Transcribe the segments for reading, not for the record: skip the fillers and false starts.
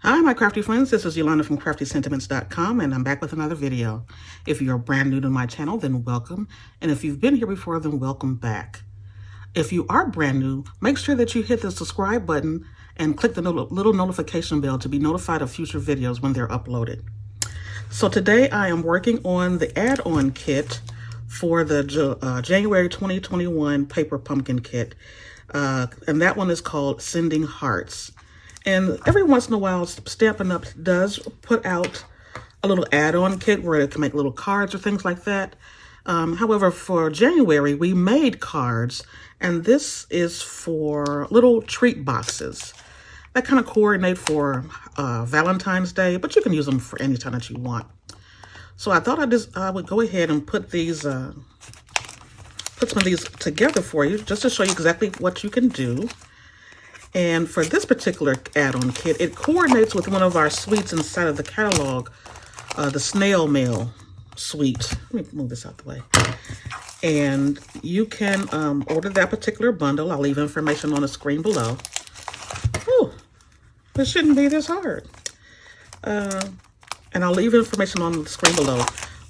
Hi, my crafty friends. This is Yolanda from CraftyScentiments.com, and I'm back with another video. If you're brand new to my channel, then welcome. And if you've been here before, then welcome back. If you are brand new, make sure that you hit the subscribe button and click the little notification bell to be notified of future videos when they're uploaded. So today I am working on the add-on kit for the January 2021 paper pumpkin kit. And that one is called Sending Hearts. And every once in a while, Stampin' Up! Does put out a little add-on kit where it can make little cards or things like that. However, for January, we made cards, and this is for little treat boxes that kind of coordinate for Valentine's Day, but you can use them for any time that you want. So I thought I would go ahead and put these, put some of these together for you, just to show you exactly what you can do. And for this particular add-on kit, it coordinates with one of our suites inside of the catalog, the Snail Mail suite. Let me move this out the way. And you can order that particular bundle. I'll leave information on the screen below. Whew, this shouldn't be this hard. And I'll leave information on the screen below.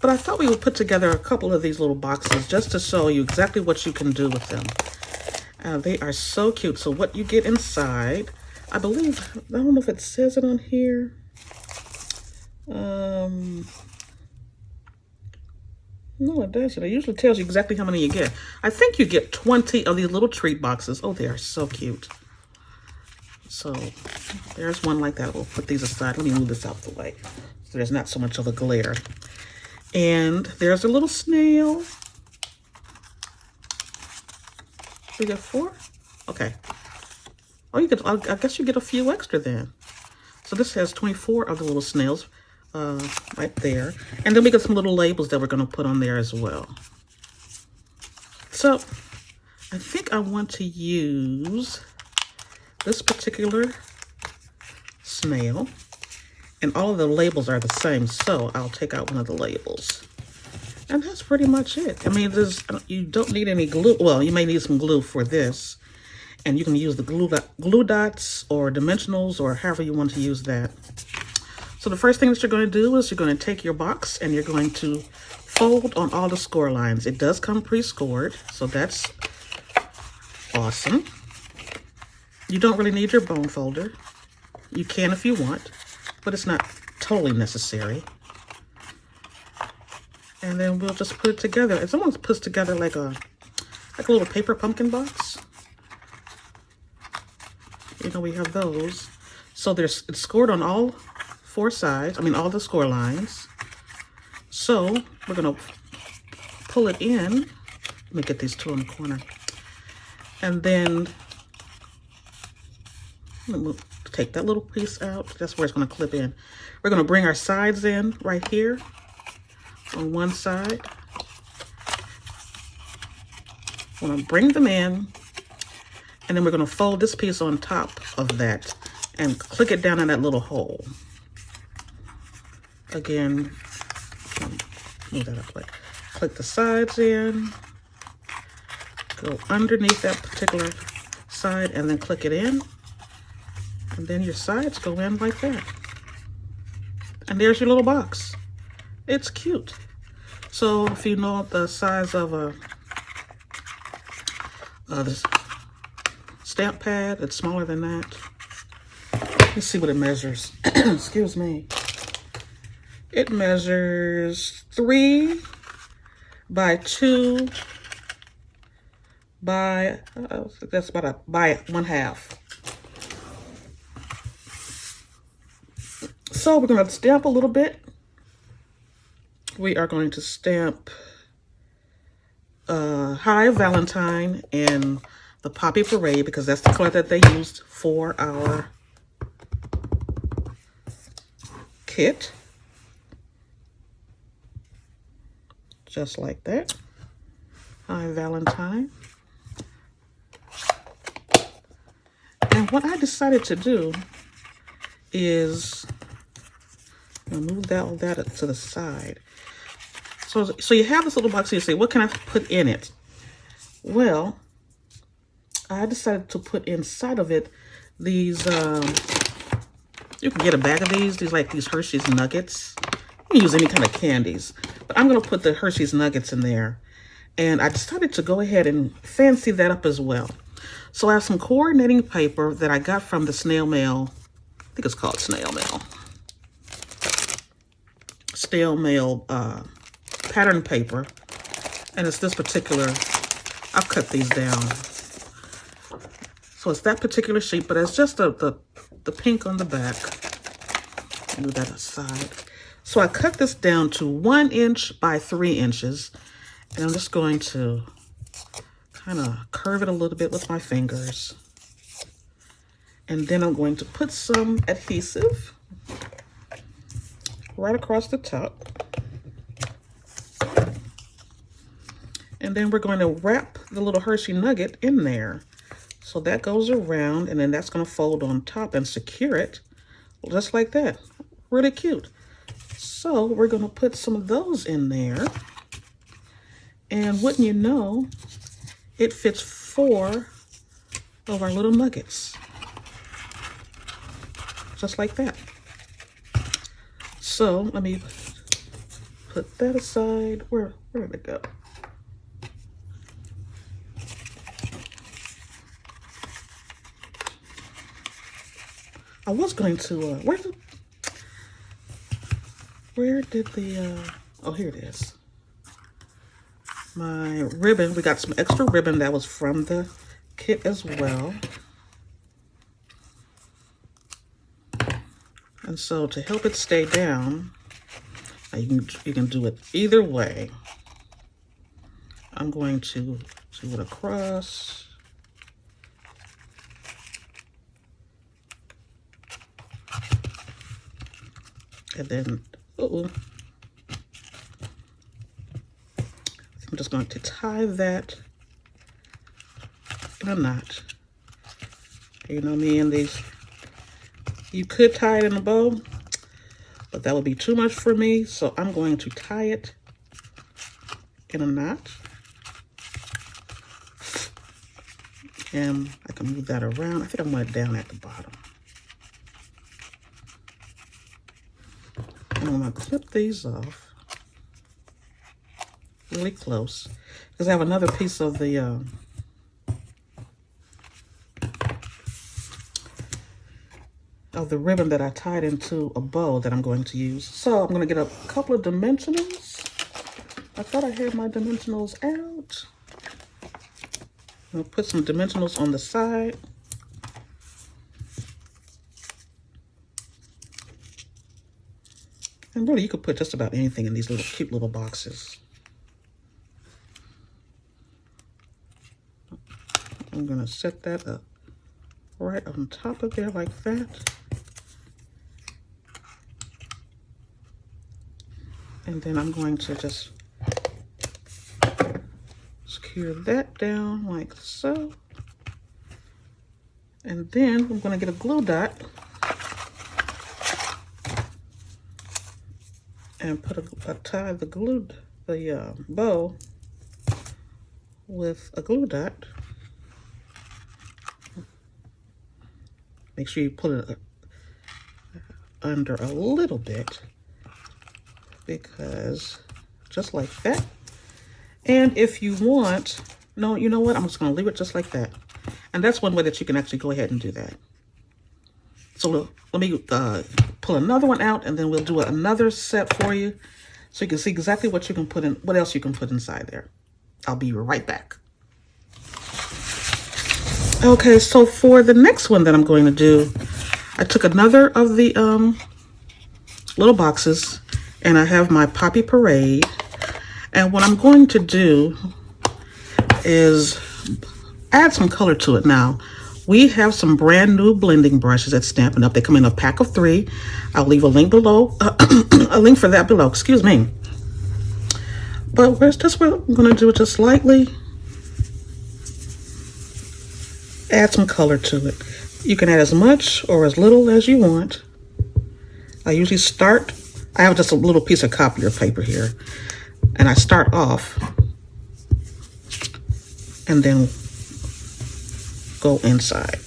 But I thought we would put together a couple of these little boxes just to show you exactly what you can do with them. They are so cute. So what you get inside, I believe, I don't know if it says it on here. No, it doesn't. It usually tells you exactly how many you get. I think you get 20 of these little treat boxes. Oh, they are so cute. So there's one like that. We'll put these aside. Let me move this out of the way so there's not so much of a glare. And there's a little snail. We get 4? Okay. Oh, you get, I guess you get a few extra then. So this has 24 of the little snails right there. And then we got some little labels that we're going to put on there as well. So I think I want to use this particular snail. And all of the labels are the same, so I'll take out one of the labels. And that's pretty much it. I mean, you don't need any glue. Well, you may need some glue for this. And you can use the glue dots or dimensionals or however you want to use that. So the first thing that you're going to do is you're going to take your box and you're going to fold on all the score lines. It does come pre-scored, so that's awesome. You don't really need your bone folder. You can if you want, but it's not totally necessary. And then we'll just put it together. It's almost put together like a little paper pumpkin box. You know, we have those. So it's scored on all 4 sides. I mean, all the score lines. So we're gonna pull it in. Let me get these 2 in the corner. And then we'll take that little piece out. That's where it's gonna clip in. We're gonna bring our sides in right here. On one side. I'm going to bring them in, and then we're going to fold this piece on top of that and click it down in that little hole. Again, move that up, like, click the sides in, go underneath that particular side, and then click it in, and then your sides go in like that. And there's your little box. It's cute. So if you know the size of this stamp pad, it's smaller than that. Let's see what it measures. Excuse me. It measures 3 by 2 by that's about by 1/2. So we're gonna stamp a little bit. We are going to stamp High Valentine and the Poppy Parade because that's the color that they used for our kit. Just like that. High Valentine. And what I decided to do is move all that to the side. So you have this little box here. You say, what can I put in it? Well, I decided to put inside of it these You can get a bag of these like these Hershey's Nuggets. You can use any kind of candies, but I'm gonna put the Hershey's Nuggets in there. And I decided to go ahead and fancy that up as well. So I have some coordinating paper that I got from the Snail Mail. I think it's called Snail Mail. Snail Mail pattern paper. And it's this particular, I'll cut these down. So it's that particular sheet, but it's just the pink on the back. Move that aside. So I cut this down to 1 inch by 3 inches. And I'm just going to kind of curve it a little bit with my fingers. And then I'm going to put some adhesive right across the top. And then we're going to wrap the little Hershey nugget in there. So that goes around, and then that's going to fold on top and secure it just like that. Really cute. So we're going to put some of those in there. And wouldn't you know, it fits 4 of our little nuggets. Just like that. So let me put that aside. Where did it go? I was going to, where did the, oh, here it is. My ribbon, we got some extra ribbon that was from the kit as well. And so to help it stay down, you can do it either way. I'm going to do it across. And then, I'm just going to tie that in a knot. You know me and these, you could tie it in a bow, but that would be too much for me. So I'm going to tie it in a knot. And I can move that around. I think I want it down at the bottom. And I'm going to clip these off really close because I have another piece of the ribbon that I tied into a bow that I'm going to use. So I'm going to get a couple of dimensionals. I thought I had my dimensionals out. I'm going to put some dimensionals on the side. And really, you could put just about anything in these little cute little boxes. I'm going to set that up right on top of there like that. And then I'm going to just secure that down like so. And then I'm going to get a glue dot and tie the bow with a glue dot. Make sure you put it under a little bit, because just like that. And if you want, no, you know what? I'm just going to leave it just like that. And that's one way that you can actually go ahead and do that. So let me pull another one out, and then we'll do another set for you, so you can see exactly what you can put in, what else you can put inside there. I'll be right back. Okay, so for the next one that I'm going to do, I took another of the little boxes, and I have my Poppy Parade. And what I'm going to do is add some color to it. Now, we have some brand new blending brushes at Stampin' Up. They come in a pack of 3. I'll leave a link below, a link for that below, excuse me. But we're going to do it just lightly. Add some color to it. You can add as much or as little as you want. I usually start, I have just a little piece of copier paper here, and I start off and then go inside.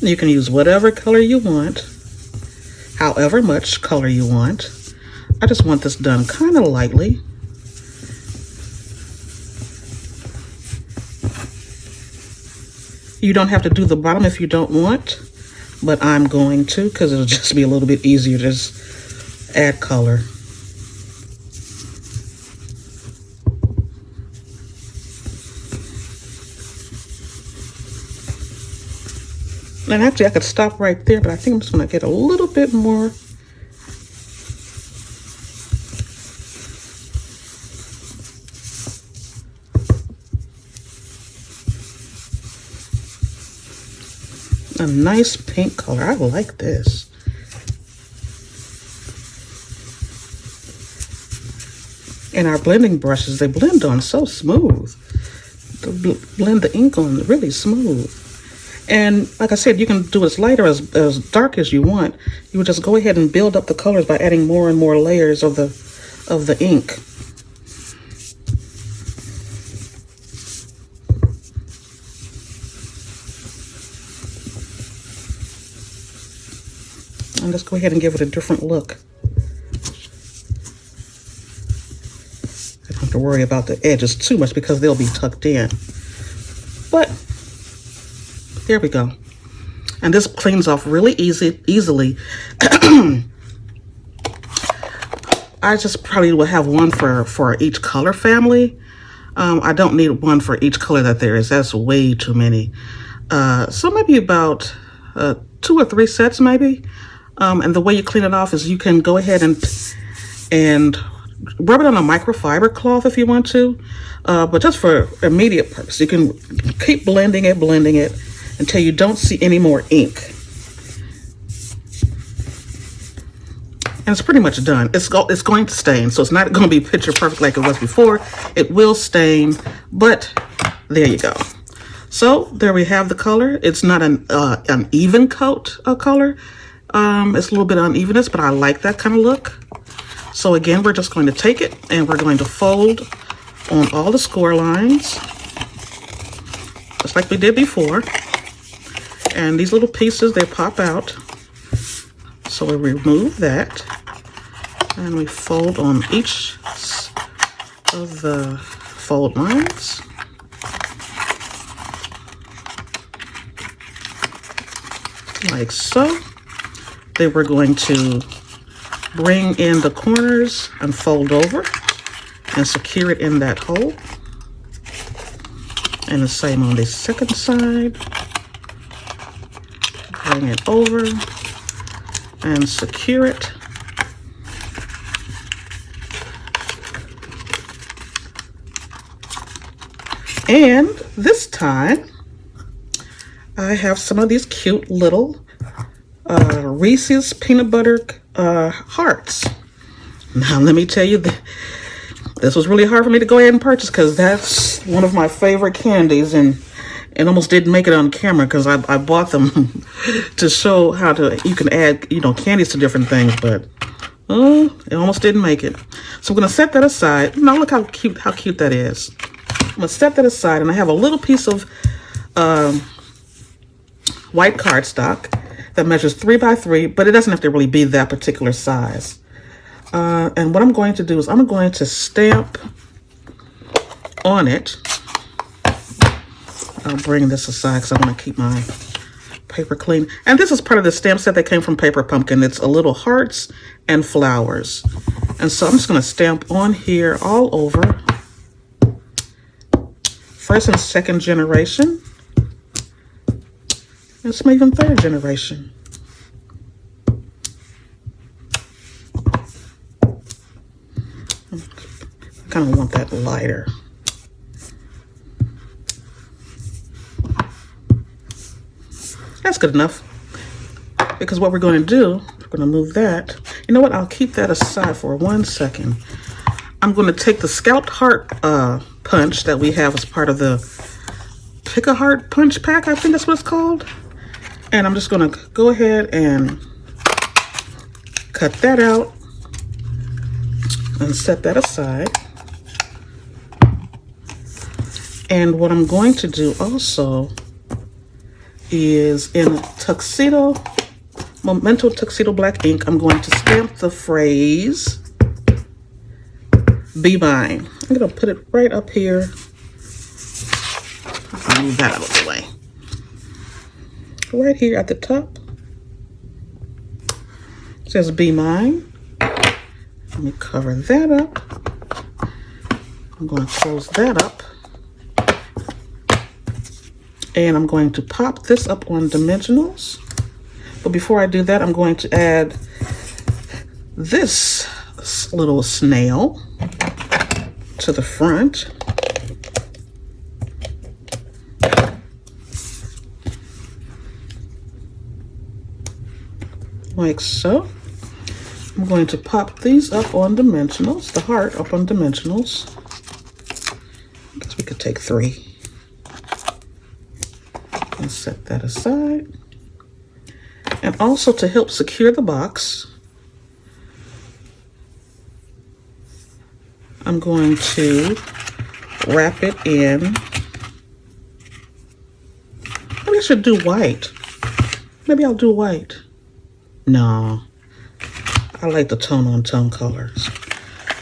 You can use whatever color you want. however much color you want. I just want this done kind of lightly. You don't have to do the bottom if you don't want, but I'm going to because it'll just be a little bit easier to just add color. And actually I could stop right there, but I think I'm just going to get a little bit more. A nice pink color. I like this. And our blending brushes, they blend on so smooth. They blend the ink on really smooth. And like I said, you can do as light or as dark as you want. You would just go ahead and build up the colors by adding more and more layers of the ink. And let's go ahead and give it a different look. I don't have to worry about the edges too much because they'll be tucked in. But there we go. And this cleans off really easily. I just probably will have one for each color family. I don't need one for each color that there is. That's way too many. So maybe about 2 or 3 sets maybe. And the way you clean it off is you can go ahead and rub it on a microfiber cloth if you want to, but just for immediate purpose. You can keep blending it until you don't see any more ink. And it's pretty much done. It's going to stain, so it's not going to be picture perfect like it was before. It will stain, but there you go. So there we have the color. It's not an even coat of color. It's a little bit unevenness, but I like that kind of look. So again, we're just going to take it and we're going to fold on all the score lines, just like we did before. And these little pieces, they pop out. So we remove that and we fold on each of the fold lines. Like so. Then we're going to bring in the corners and fold over and secure it in that hole. And the same on the second side. Bring it over and secure it. And this time, I have some of these cute little Reese's peanut butter hearts. Now let me tell you, this was really hard for me to go ahead and purchase because that's one of my favorite candies, and almost didn't make it on camera because I bought them to show how you can add, candies to different things, but it almost didn't make it. So I'm gonna set that aside. Now look how cute that is. I'm gonna set that aside, and I have a little piece of white cardstock that measures 3 by 3, but it doesn't have to really be that particular size. And what I'm going to do is I'm going to stamp on it. I'll bring this aside because I want to keep my paper clean. And this is part of the stamp set that came from Paper Pumpkin. It's a little hearts and flowers. And so I'm just going to stamp on here all over. First and second generation. And some even third generation. I kind of want that lighter. That's good enough. Because what we're going to do, we're going to move that. You know what? I'll keep that aside for 1 second. I'm going to take the scalped heart punch that we have as part of the Pick a Heart punch pack, I think that's what it's called. And I'm just going to go ahead and cut that out and set that aside. And what I'm going to do also is in Tuxedo Memento Tuxedo Black ink, I'm going to stamp the phrase, "Be Mine." I'm going to put it right up here. I'll move that out of the way. Right here at the top. It says "Be Mine." Let me cover that up. I'm going to close that up. And I'm going to pop this up on dimensionals. But before I do that, I'm going to add this little snail to the front. Like so. I'm going to pop these up on dimensionals, the heart up on dimensionals. I guess we could take 3. And set that aside. And also to help secure the box, I'm going to wrap it in. Maybe I should do white. Maybe I'll do white. No, I like the tone-on-tone colors.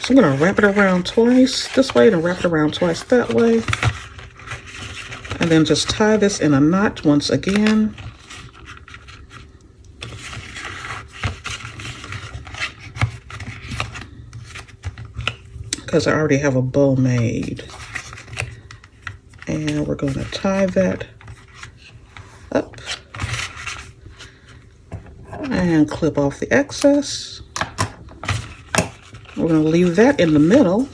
So I'm going to wrap it around twice this way and wrap it around twice that way. And then just tie this in a knot once again. Because I already have a bow made. And we're going to tie that up. And clip off the excess. We're going to leave that in the middle.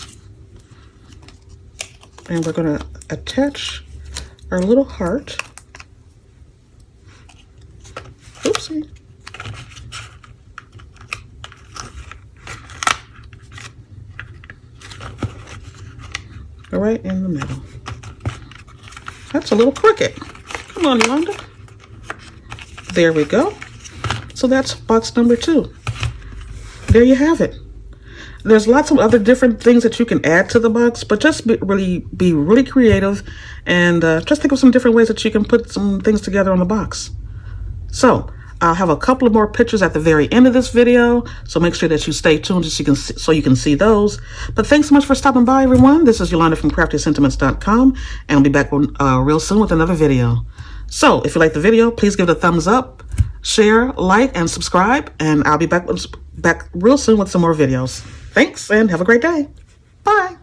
And we're going to attach our little heart. Oopsie. Right in the middle. That's a little crooked. Come on, Yolanda. There we go. So that's box number 2. There you have it. There's lots of other different things that you can add to the box, but just be really creative and just think of some different ways that you can put some things together on the box. So I'll have a couple of more pictures at the very end of this video, so make sure that you stay tuned so you can see those. But thanks so much for stopping by, everyone. This is Yolanda from CraftyScentiments.com, and I'll be back real soon with another video. So if you like the video, please give it a thumbs up, share, like, and subscribe, and I'll be back real soon with some more videos. Thanks, and have a great day. Bye.